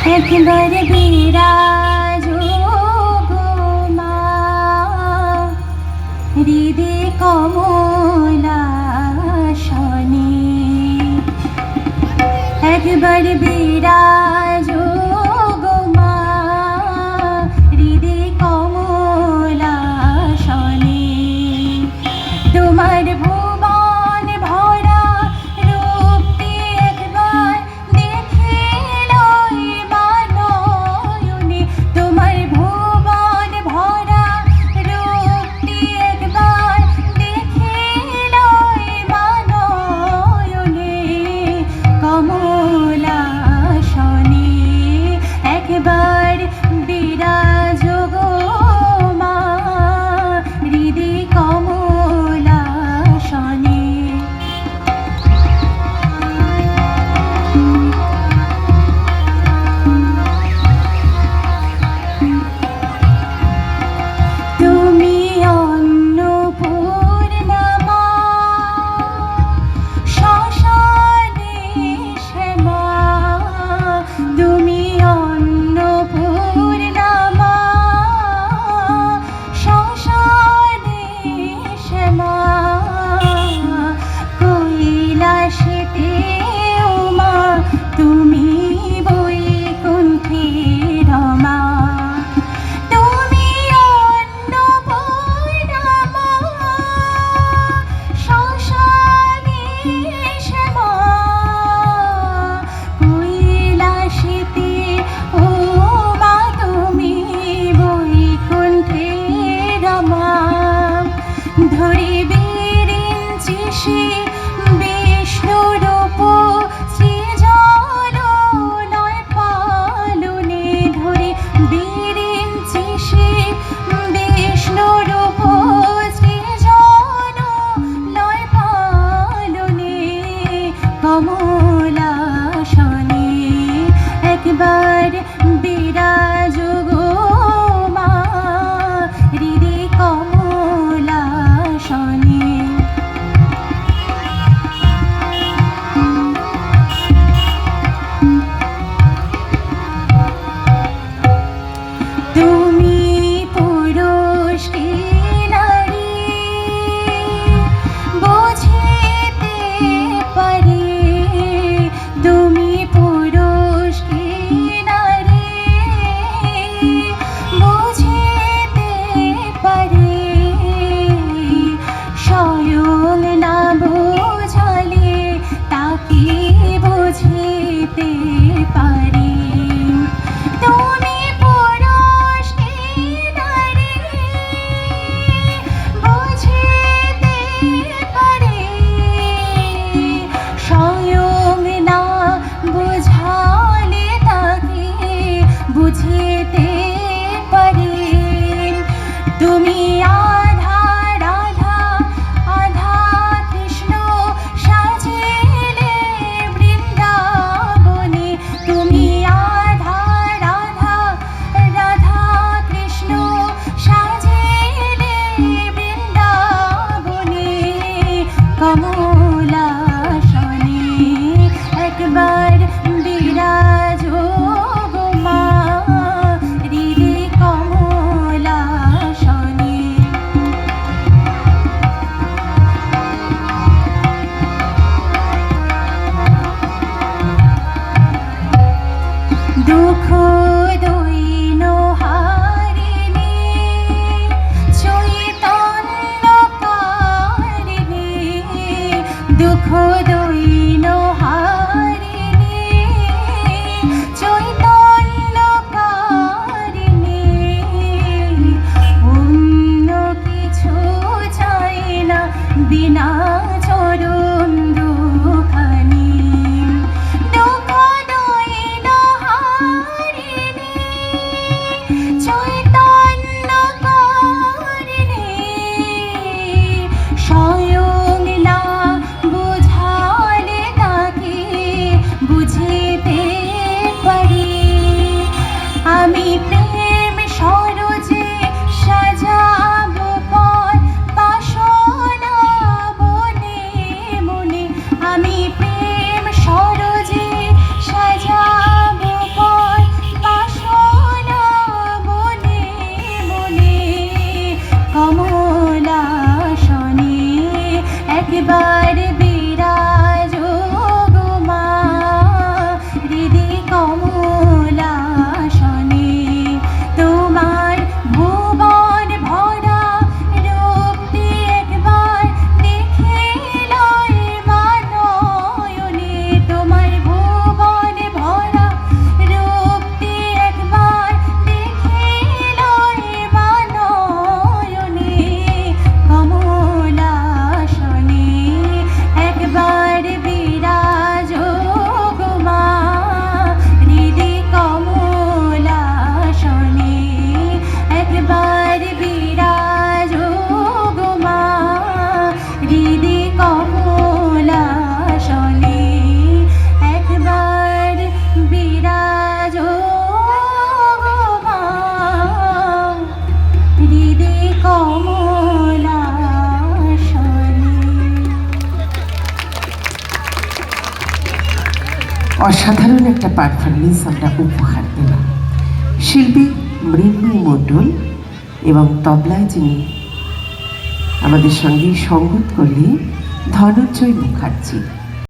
একবার বিরাজ গো মা হৃদে কমলাসনে, একবার বিরাজ গো মা হৃদে কমলাসনে। তোমার ভুবন ভরা রূপটি একবার দেখে লই মানয়নে, তোমার ভুবন ভরা রূপটি একবার দেখে লই মানয়নে। কমলাসনে একবার বিরাজ গো মা হৃদে কমলাসনে। তুমি অন্নপূর্ণা মা, শ্মশানে শ্যামা। তুমি অন্নপূর্ণা মা, শ্মশানে শ্যামা। কৈলাসেতে উমা, তুমি বৈকুণ্ঠে রমা। তুমি অন্নপূর্ণা মা, শ্মশানে শ্যামা। কৈলাসেতে উমা, তুমি বৈকুণ্ঠে রমা। ধরে বিরিঞ্চি সে বিষ্ণুরূপ সৃজন নয় পালনে, ধরে বিরিঞ্চি সে বিষ্ণুরূপ সৃজন নয় পালনে। কমলাসনে একবার বিরাজ গো মা হৃদে কমলাসনে। তুমি পুরুষ কি নারী বুঝিতে পারি, তুমি পুরুষ কি নারী বুঝিতে পারি। স্বয়ং না বুঝালে তাকে বুঝিতে পারি। তুমি পুরুষ কি নারী বুঝিতে পারি, স্বয়ং না বুঝালে তাকে বুঝিতে পারি। তুমি আধা রাধা আধা কৃষ্ণ সাজিলে বৃন্দাবনে, তুমি আধা রাধা রাধা কৃষ্ণ সাজিলে বৃন্দাবনে। কমলাসনে একবার বিরাজ গো মা হৃদে কমলাসনে। দুঃখ দৈন হারিণী চৈতন্যকারিণী, দুঃখ দৈন হারিণী চৈতন্যকারিণী। অন্য কিছু চাই না বিনা চরণ দুখানি। দুঃখ দৈন হারিণী অসাধারণ একটা পারফরমেন্স আমরা উপহার দিলাম। শিল্পী মৃন্ময়ী মণ্ডল এবং তবলায় যিনি আমাদের সঙ্গে সঙ্গত করলেন ধনঞ্জয় মুখার্জি।